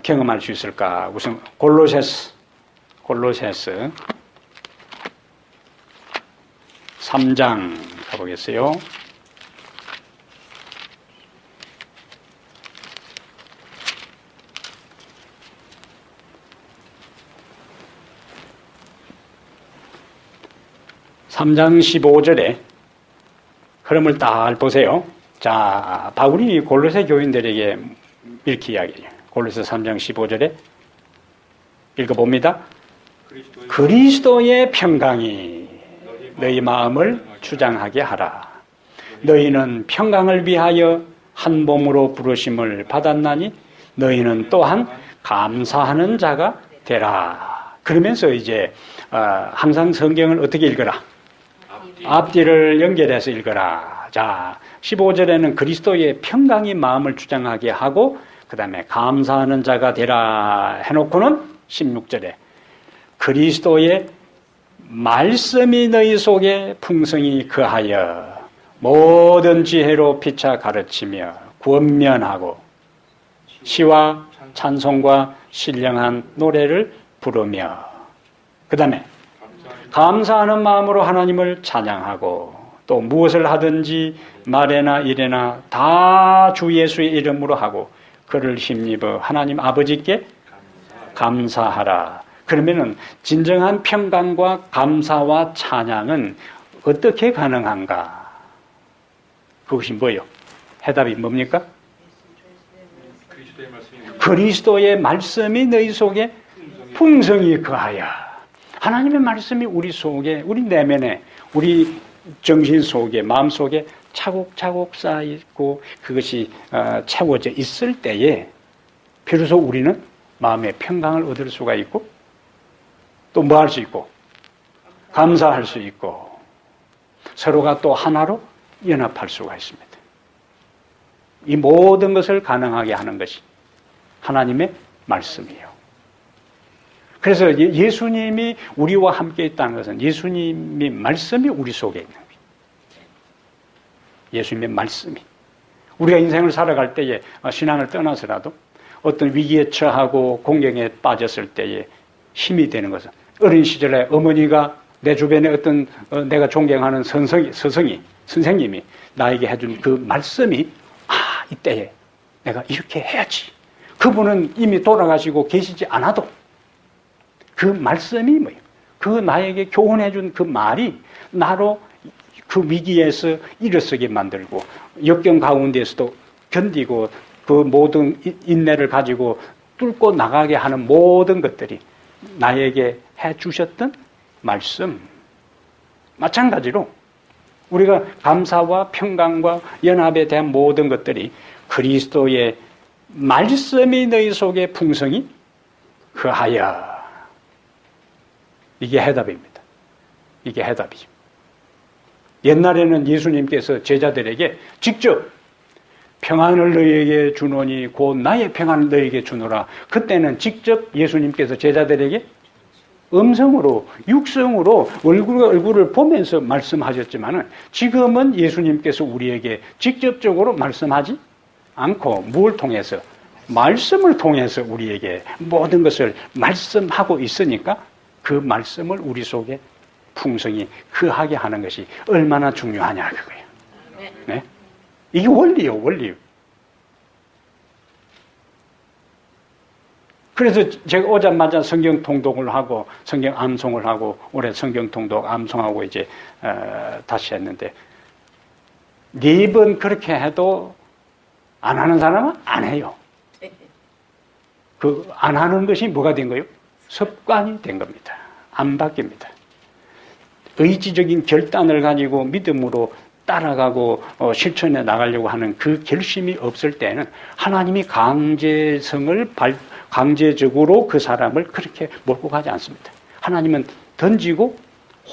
경험할 수 있을까? 우선 골로새서 3장 가보겠어요. (3장 15절에) 흐름을 딱 보세요. 자, 바울이 골로새 교인들에게 이렇게 이야기해요. 골로새 3장 15절에 읽어봅니다. 그리스도의 평강이 너희 마음을 주장하게 하라. 너희는 평강을 위하여 한 몸으로 부르심을 받았나니 너희는 또한 감사하는 자가 되라. 그러면서 이제 항상 성경을 어떻게 읽어라? 앞뒤를 연결해서 읽어라. 자, 15절에는 그리스도의 평강이 마음을 주장하게 하고 그 다음에 감사하는 자가 되라 해놓고는 16절에 그리스도의 말씀이 너희 속에 풍성히 거하여 모든 지혜로 피차 가르치며 권면하고 시와 찬송과 신령한 노래를 부르며 그 다음에 감사하는 마음으로 하나님을 찬양하고 또 무엇을 하든지 말에나 일에나 다 주 예수의 이름으로 하고 그를 힘입어 하나님 아버지께 감사하라. 그러면은 진정한 평강과 감사와 찬양은 어떻게 가능한가? 그것이 뭐예요? 해답이 뭡니까? 그리스도의 말씀이 너희 속에 풍성히 거하여. 하나님의 말씀이 우리 속에, 우리 내면에, 우리 정신 속에, 마음 속에 차곡차곡 쌓여있고 그것이 채워져 있을 때에 비로소 우리는 마음의 평강을 얻을 수가 있고 또 뭐 할 수 있고 감사할 수 있고 서로가 또 하나로 연합할 수가 있습니다. 이 모든 것을 가능하게 하는 것이 하나님의 말씀이에요. 그래서 예수님이 우리와 함께 있다는 것은 예수님의 말씀이 우리 속에 있는 거예요. 예수님의 말씀이. 우리가 인생을 살아갈 때에 신앙을 떠나서라도 어떤 위기에 처하고 공경에 빠졌을 때에 힘이 되는 것은 어린 시절에 어머니가 내 주변에 어떤 내가 존경하는 선생님이 나에게 해준 그 말씀이 이때에 내가 이렇게 해야지. 그분은 이미 돌아가시고 계시지 않아도 그 말씀이 뭐예요? 그 나에게 교훈해준 그 말이 나로 그 위기에서 일어서게 만들고 역경 가운데서도 견디고 그 모든 인내를 가지고 뚫고 나가게 하는 모든 것들이 나에게 해주셨던 말씀. 마찬가지로 우리가 감사와 평강과 연합에 대한 모든 것들이 그리스도의 말씀이 너희 속에 풍성히 거하여. 이게 해답입니다. 이게 해답이죠. 옛날에는 예수님께서 제자들에게 직접 평안을 너희에게 주노니 곧 나의 평안을 너희에게 주노라. 그때는 직접 예수님께서 제자들에게 음성으로 육성으로 얼굴을 보면서 말씀하셨지만은 지금은 예수님께서 우리에게 직접적으로 말씀하지 않고 뭘 통해서? 말씀을 통해서 우리에게 모든 것을 말씀하고 있으니까 그 말씀을 우리 속에 풍성히 거하게 하는 것이 얼마나 중요하냐 그거예요. 네? 이게 원리요, 원리. 그래서 제가 오자마자 성경 통독을 하고 성경 암송을 하고 올해 성경 통독 암송하고 이제 다시 했는데 4번 그렇게 해도 안 하는 사람은 안 해요. 그 안 하는 것이 뭐가 된 거예요? 습관이 된 겁니다. 안 바뀝니다. 의지적인 결단을 가지고 믿음으로 따라가고 실천해 나가려고 하는 그 결심이 없을 때는 하나님이 강제적으로 그 사람을 그렇게 몰고 가지 않습니다. 하나님은 던지고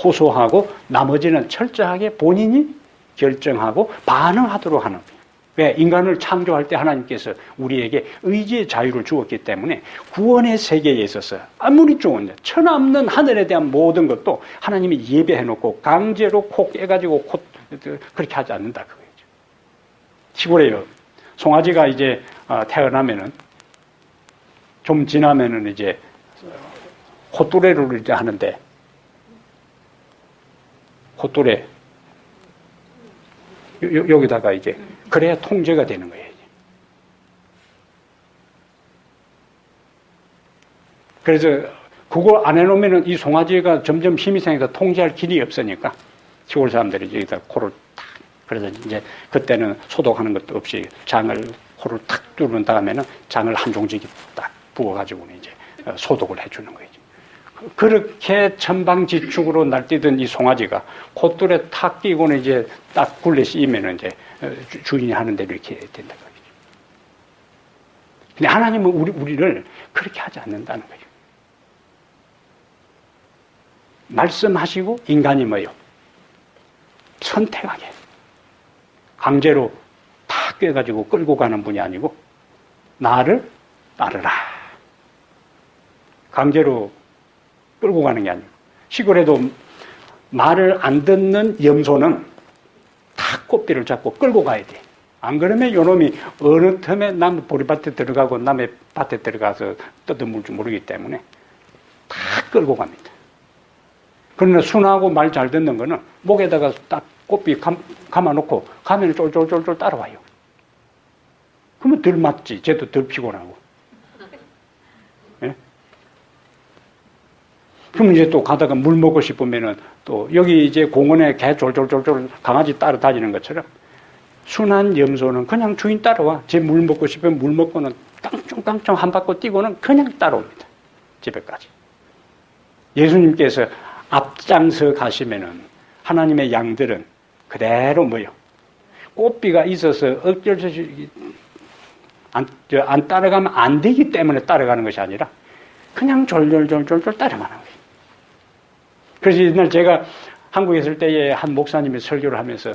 호소하고 나머지는 철저하게 본인이 결정하고 반응하도록 하는 거예요. 왜? 인간을 창조할 때 하나님께서 우리에게 의지의 자유를 주었기 때문에 구원의 세계에 있어서 아무리 좋은 천없는 하늘에 대한 모든 것도 하나님이 예배해놓고 강제로 코 깨가지고 그렇게 하지 않는다 그거죠. 시골에요. 송아지가 이제 태어나면은 좀 지나면은 이제 콧뚜레를 이제 하는데 콧뚜레 여기다가 이제 그래야 통제가 되는 거예요. 그래서 그거 안 해놓으면은 이 송아지가 점점 힘이 생겨서 통제할 길이 없으니까 시골 사람들이 여기다 코를 탁, 그래서 이제 그때는 소독하는 것도 없이 장을 코를 탁 뚫은 다음에는 장을 한 종지기 딱 부어가지고는 이제 소독을 해주는 거예요. 그렇게 천방지축으로 날뛰던 이 송아지가 콧줄에 탁 끼고는 이제 딱 굴레 씌이면은 이제 주인이 하는 대로 이렇게 된다는 거죠. 근데 하나님은 우리를 그렇게 하지 않는다는 거예요. 말씀하시고 인간이 뭐요? 선택하게. 강제로 탁 꿰가지고 끌고 가는 분이 아니고 나를 따르라. 강제로 끌고 가는 게 아니고 시골에도 말을 안 듣는 염소는 탁 꽃비를 잡고 끌고 가야 돼. 안 그러면 요놈이 어느 틈에 남 보리밭에 들어가고 남의 밭에 들어가서 뜯어물 줄 모르기 때문에 탁 끌고 갑니다. 그러나 순하고 말 잘 듣는 거는 목에다가 딱 꽃비 감아놓고 가면 쫄쫄쫄쫄 따라와요. 그러면 덜 맞지. 쟤도 덜 피곤하고. 예? 그럼 이제 또 가다가 물 먹고 싶으면은 또 여기 이제 공원에 개 쫄쫄쫄쫄 강아지 따라다니는 것처럼 순한 염소는 그냥 주인 따라와. 쟤 물 먹고 싶으면 물 먹고는 깡총깡총 한 바퀴 뛰고는 그냥 따라옵니다. 집에까지. 예수님께서 앞장서 가시면은 하나님의 양들은 그대로 뭐요? 꽃비가 있어서 어쩔 수 없이 안 따라가면 안 되기 때문에 따라가는 것이 아니라 그냥 졸졸졸졸 따라가는 거예요. 그래서 옛날 제가 한국에 있을 때에 한 목사님이 설교를 하면서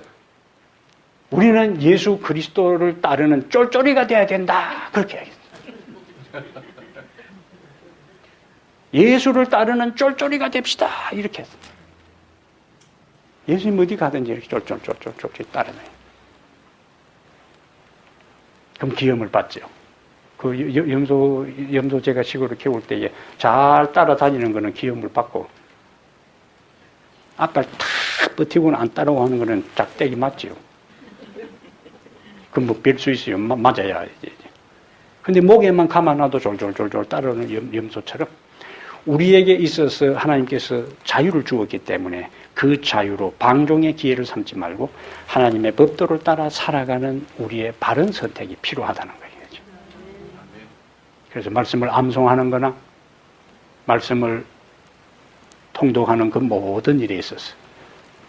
우리는 예수 그리스도를 따르는 쫄쫄이가 돼야 된다. 그렇게 얘기했어요. 예수를 따르는 쫄쫄이가 됩시다. 이렇게 했어요. 예수님 어디 가든지 이렇게 쫄쫄쫄쫄쫄 따르네요. 그럼 기염을 받죠. 그 염소 제가 시골을 키울 때에 잘 따라다니는 거는 기염을 받고 앞발 탁 버티고는 안 따라오는 거는 짝대기 맞지요. 그럼 뭐 별 수 있어요. 맞아야 이제. 근데 목에만 감아놔도 졸졸졸졸 따라오는 염소처럼 우리에게 있어서 하나님께서 자유를 주었기 때문에 그 자유로 방종의 기회를 삼지 말고 하나님의 법도를 따라 살아가는 우리의 바른 선택이 필요하다는 거예요. 그래서 말씀을 암송하는 거나 말씀을 통독하는 그 모든 일에 있어서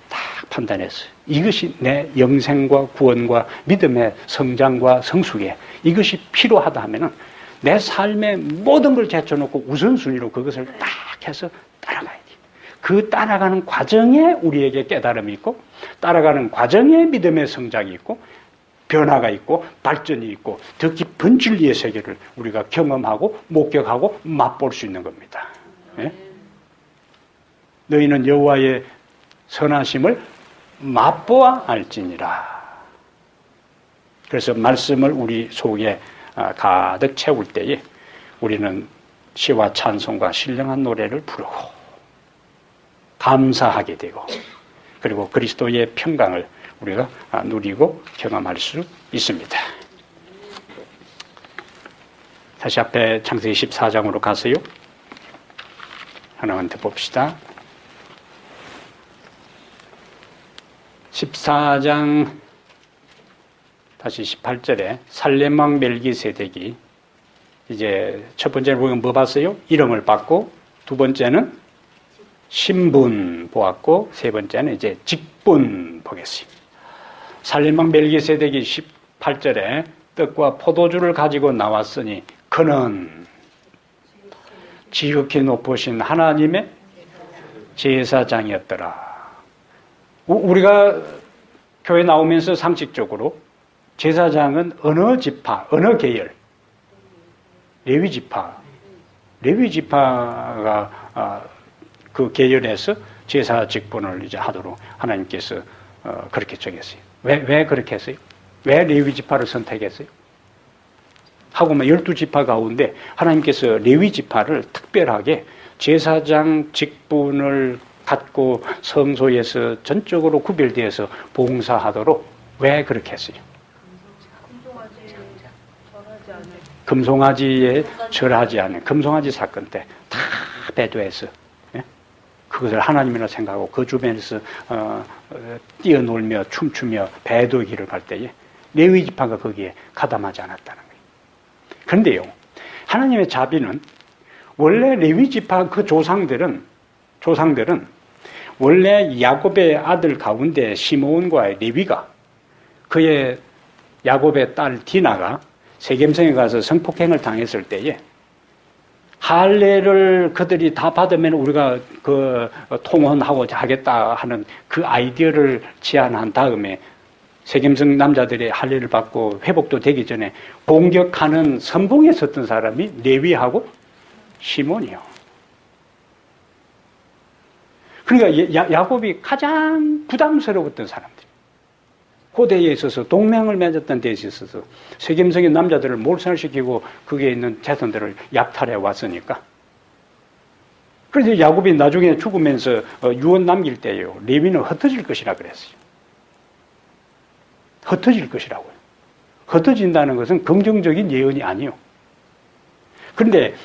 다 판단했어요. 이것이 내 영생과 구원과 믿음의 성장과 성숙에 이것이 필요하다 하면은 내 삶의 모든 걸 제쳐놓고 우선순위로 그것을 딱 해서 따라가야 돼. 그 따라가는 과정에 우리에게 깨달음이 있고 따라가는 과정에 믿음의 성장이 있고 변화가 있고 발전이 있고 더 깊은 진리의 세계를 우리가 경험하고 목격하고 맛볼 수 있는 겁니다. 예? 너희는 여호와의 선하심을 맛보아 알지니라. 그래서 말씀을 우리 속에 가득 채울 때에 우리는 시와 찬송과 신령한 노래를 부르고 감사하게 되고 그리고 그리스도의 평강을 우리가 누리고 경험할 수 있습니다. 다시 앞에 창세기 14장으로 가세요. 하나만 더 봅시다. 14장 다시 18절에 살렘왕 멜기세덱이 이제 첫 번째는 보면 뭐 봤어요? 이름을 받고 두 번째는 신분 보았고 세 번째는 이제 직분 보겠습니다. 살렘왕 멜기세덱이 18절에 떡과 포도주를 가지고 나왔으니 그는 지극히 높으신 하나님의 제사장이었더라. 우리가 교회 나오면서 상식적으로 제사장은 어느 지파, 어느 계열? 레위 지파가 그 계열에서 제사 직분을 이제 하도록 하나님께서 그렇게 정했어요. 왜 그렇게 했어요? 왜 레위 지파를 선택했어요? 하고만 12지파 가운데 하나님께서 레위 지파를 특별하게 제사장 직분을 갖고 성소에서 전적으로 구별되어서 봉사하도록 왜 그렇게 했어요? 금송아지에 절하지 않은 금송아지에 절하지 않은 금송아지 사건 때 다 배도해서 예? 그것을 하나님이라 생각하고 그 주변에서 뛰어놀며 춤추며 배도기를 갈 때에 레위 지파가 거기에 가담하지 않았다는 거예요. 그런데요, 하나님의 자비는 원래 레위 지파 그 조상들은 원래 야곱의 아들 가운데 시므온과 레위가 그의 야곱의 딸 디나가 세겜성에 가서 성폭행을 당했을 때에 할례를 그들이 다 받으면 우리가 그 통혼하고 하겠다 하는 그 아이디어를 제안한 다음에 세겜성 남자들의 할례를 받고 회복도 되기 전에 공격하는 선봉에 섰던 사람이 레위하고 시몬이요. 그러니까 야곱이 가장 부담스러웠던 사람들. 고대에 있어서 동맹을 맺었던 데에 있어서 세겜성의 남자들을 몰살시키고 거기에 있는 자손들을 약탈해 왔으니까. 그래서 야곱이 나중에 죽으면서 유언 남길 때요, 레위는 흩어질 것이라 그랬어요. 흩어질 것이라고요. 흩어진다는 것은 긍정적인 예언이 아니에요. 그런데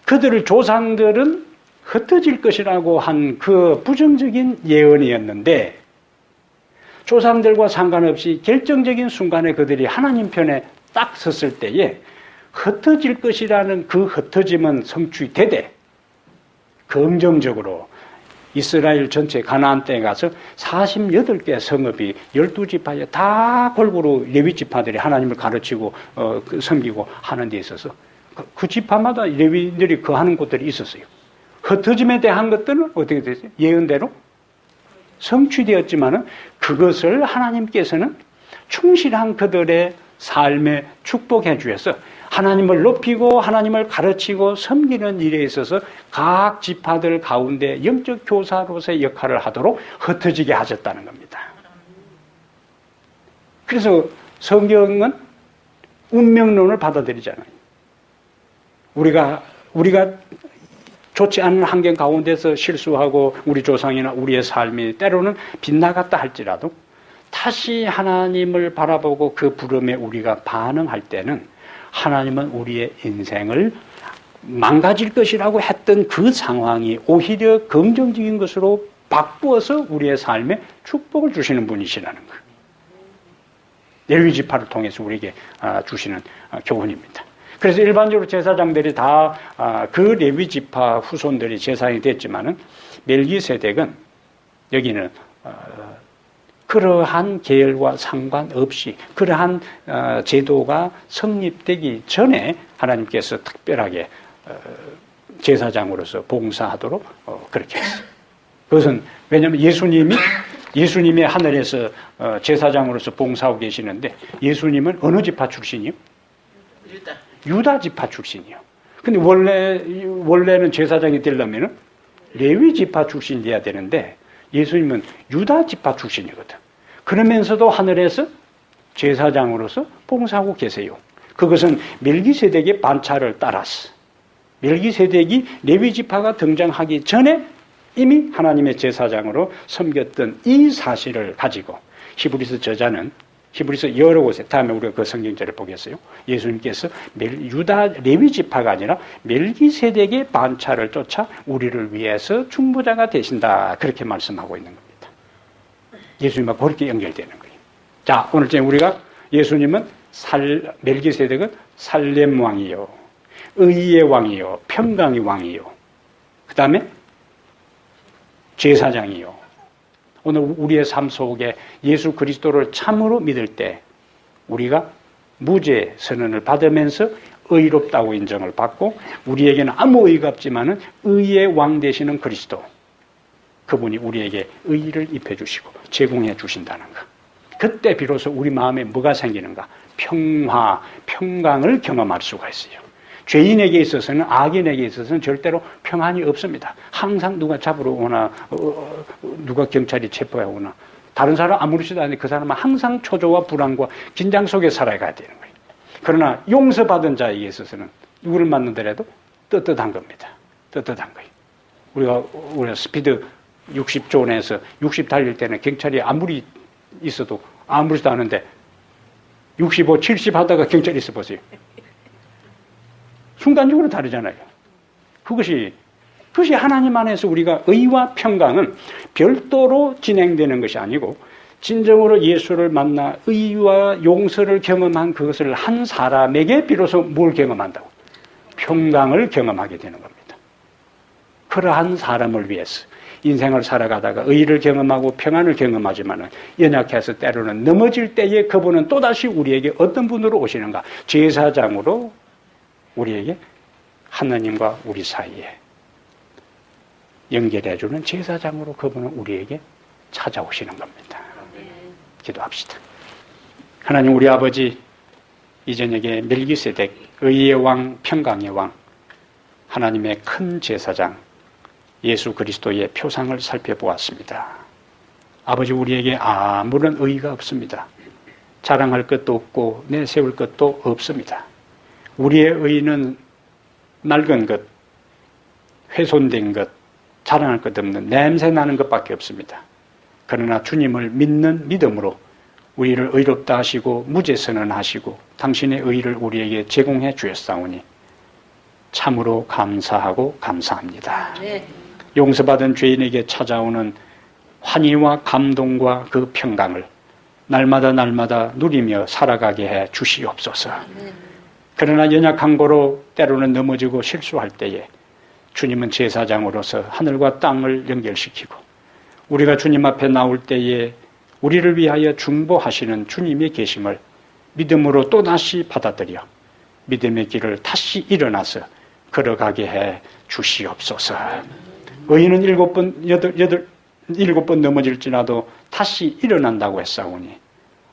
그들의 조상들은 흩어질 것이라고 한 그 부정적인 예언이었는데 조상들과 상관없이 결정적인 순간에 그들이 하나님 편에 딱 섰을 때에 흩어질 것이라는 그 흩어짐은 성취되되 긍정적으로 이스라엘 전체 가나안 땅에 가서 48개 성읍이 12지파에 다 골고루 레위 지파들이 하나님을 가르치고 섬기고 하는 데 있어서 그 지파마다 레위들이 거하는 곳들이 있었어요. 흩어짐에 대한 것들은 어떻게 됐어요? 예언대로 성취되었지만은 그것을 하나님께서는 충실한 그들의 삶에 축복해 주셔서 하나님을 높이고 하나님을 가르치고 섬기는 일에 있어서 각 지파들 가운데 영적 교사로서의 역할을 하도록 흩어지게 하셨다는 겁니다. 그래서 성경은 운명론을 받아들이잖아요. 우리가 좋지 않은 환경 가운데서 실수하고 우리 조상이나 우리의 삶이 때로는 빗나갔다 할지라도 다시 하나님을 바라보고 그 부름에 우리가 반응할 때는 하나님은 우리의 인생을 망가질 것이라고 했던 그 상황이 오히려 긍정적인 것으로 바꾸어서 우리의 삶에 축복을 주시는 분이시라는 거예요. 레위 지파를 통해서 우리에게 주시는 교훈입니다. 그래서 일반적으로 제사장들이 다 그 레위 지파 후손들이 제사장이 됐지만은 멜기세덱은 여기는 그러한 계열과 상관없이 그러한 제도가 성립되기 전에 하나님께서 특별하게 제사장으로서 봉사하도록 그렇게 했어요. 그것은 왜냐하면 예수님이 하늘에서 제사장으로서 봉사하고 계시는데 예수님은 어느 지파 출신이요? 유다 지파 출신이요. 근데 원래는 제사장이 되려면은 레위 지파 출신이어야 되는데 예수님은 유다 지파 출신이거든. 그러면서도 하늘에서 제사장으로서 봉사하고 계세요. 그것은 멜기세덱의 반차를 따라서 멜기세덱이 레위 지파가 등장하기 전에 이미 하나님의 제사장으로 섬겼던 이 사실을 가지고 히브리서 저자는 히브리서 여러 곳에 다음에 우리가 그 성경절을 보겠어요. 예수님께서 유다 레위 지파가 아니라 멜기세덱의 반차를 쫓아 우리를 위해서 중보자가 되신다. 그렇게 말씀하고 있는 겁니다. 예수님과 그렇게 연결되는 거예요. 자, 오늘 우리가 예수님은 멜기세덱은 살렘 왕이요, 의의 왕이요, 평강의 왕이요, 그 다음에 제사장이요. 오늘 우리의 삶 속에 예수 그리스도를 참으로 믿을 때 우리가 무죄 선언을 받으면서 의롭다고 인정을 받고 우리에게는 아무 의가 없지만은 의의 왕 되시는 그리스도 그분이 우리에게 의를 입혀주시고 제공해 주신다는 것. 그때 비로소 우리 마음에 뭐가 생기는가? 평화, 평강을 경험할 수가 있어요. 죄인에게 있어서는 악인에게 있어서는 절대로 평안이 없습니다. 항상 누가 잡으러 오나 누가 경찰이 체포해 오나 다른 사람 아무렇지도 않은데 그 사람은 항상 초조와 불안과 긴장 속에 살아가야 되는 거예요. 그러나 용서받은 자에게 있어서는 누구를 만나더라도 떳떳한 겁니다. 떳떳한 거예요. 우리가 스피드 60존에서 60 달릴 때는 경찰이 아무리 있어도 아무렇지도 않은데 65, 70 하다가 경찰이 있어 보세요. 순간적으로 다르잖아요. 그것이 하나님 안에서 우리가 의와 평강은 별도로 진행되는 것이 아니고 진정으로 예수를 만나 의와 용서를 경험한 그것을 한 사람에게 비로소 뭘 경험한다고? 평강을 경험하게 되는 겁니다. 그러한 사람을 위해서 인생을 살아가다가 의를 경험하고 평안을 경험하지만 연약해서 때로는 넘어질 때에 그분은 또다시 우리에게 어떤 분으로 오시는가? 제사장으로 우리에게 하나님과 우리 사이에 연결해주는 제사장으로 그분은 우리에게 찾아오시는 겁니다. 기도합시다. 하나님 우리 아버지, 이 저녁에 멜기세덱 의의 왕, 평강의 왕, 하나님의 큰 제사장 예수 그리스도의 표상을 살펴보았습니다. 아버지, 우리에게 아무런 의의가 없습니다. 자랑할 것도 없고 내세울 것도 없습니다. 우리의 의의는 낡은 것, 훼손된 것, 자랑할 것 없는 냄새 나는 것밖에 없습니다. 그러나 주님을 믿는 믿음으로 우리를 의롭다 하시고 무죄 선언하시고 당신의 의를 우리에게 제공해 주셨사오니 참으로 감사하고 감사합니다. 용서받은 죄인에게 찾아오는 환희와 감동과 그 평강을 날마다 누리며 살아가게 해 주시옵소서. 그러나 연약한 거로 때로는 넘어지고 실수할 때에 주님은 제사장으로서 하늘과 땅을 연결시키고 우리가 주님 앞에 나올 때에 우리를 위하여 중보하시는 주님의 계심을 믿음으로 또다시 받아들여 믿음의 길을 다시 일어나서 걸어가게 해 주시옵소서. 의인은 7번 넘어질지라도 다시 일어난다고 했사오니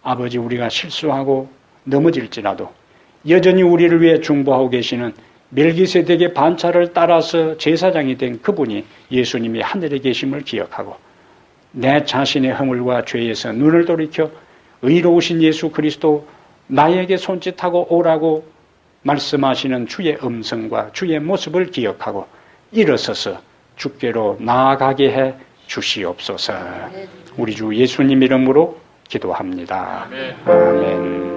아버지, 우리가 실수하고 넘어질지라도 여전히 우리를 위해 중보하고 계시는 멜기세덱의 반차를 따라서 제사장이 된 그분이 예수님이 하늘에 계심을 기억하고 내 자신의 허물과 죄에서 눈을 돌이켜 의로우신 예수 그리스도 나에게 손짓하고 오라고 말씀하시는 주의 음성과 주의 모습을 기억하고 일어서서 주께로 나아가게 해 주시옵소서. 우리 주 예수님 이름으로 기도합니다. 아멘.